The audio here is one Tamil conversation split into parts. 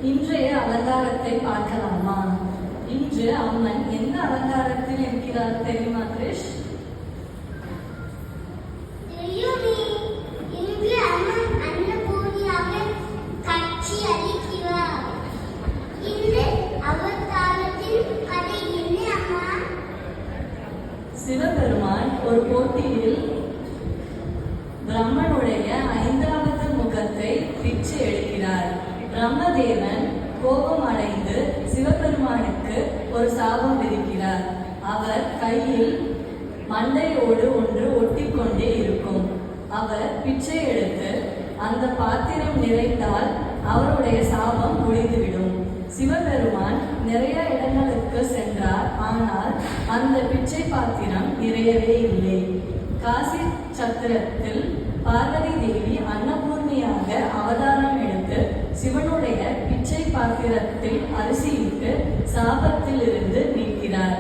இன்றைய அலங்காரத்தை பார்க்கலாமா? இன்று அம்மன் எந்த அலங்காரத்தில் இருக்கிறார் தெரியுமா கிரிஷ்? சிவபெருமான் ஒரு போட்டியில் பிரம்மனுடைய 5வது முகத்தை பிச்சை எடுக்கிறார். பிரம்மதேவன் கோபம் அடைந்து சிவபெருமானுக்கு ஒரு சாபம் விதிக்கிறார். அவர் கையில் மண்டையோடு ஒன்று ஒட்டிக்கொண்டே இருக்கும். அவர் பிச்சை எடுத்து அந்த பாத்திரம் நிறைந்தால் அவருடைய சாபம் முடிந்துவிடும். சிவபெருமான் நிறைய இடங்களுக்கு சென்றார். ஆனால் அந்த பிச்சை பாத்திரம் நிறையவே இல்லை. காசி சத்திரத்தில் பார்வதி தேவி அன்னபூர்ணியாக அவதாரம் எடுத்து சிவனுடைய பிச்சை பாத்திரத்தில் அரிசியிட்டு சாபத்தில் இருந்து நீக்கிறார்.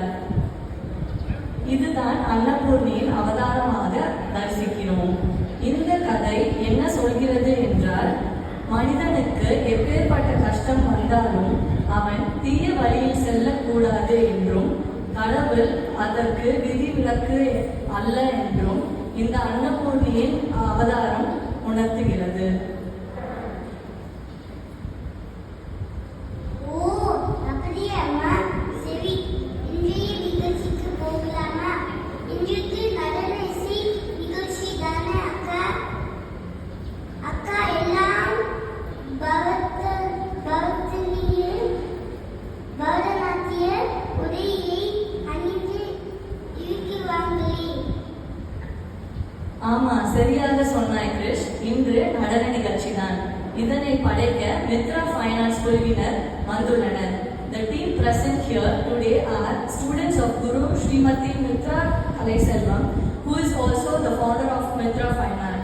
இதுதான் அன்னபூர்ணியின் அவதாரமாக தரிசிக்கிறோம். இந்த கதை என்ன சொல்கிறது என்றால், மனிதனுக்கு எப்பேற்பட்ட கஷ்டம் வந்தாலும் அவன் தீய வழியில் செல்லக்கூடாது என்றும், கடவுள் அதற்கு விதிவிலக்கு அல்ல என்றும் இந்த அன்னபூர்ணியின் அவதாரம் உணர்த்துகிறது. ஆமா, சரியாக சொன்னாய் கிரிஷ். இன்று நடன நிகழ்ச்சி தான். இதனை படைக்க மித்ரா ஃபைனான்ஸ் குழுவினர் வந்துள்ளனர். The team present here today are students of Guru Srimati Mitra Kalaiselvam, who is also the founder of Mitra Finance.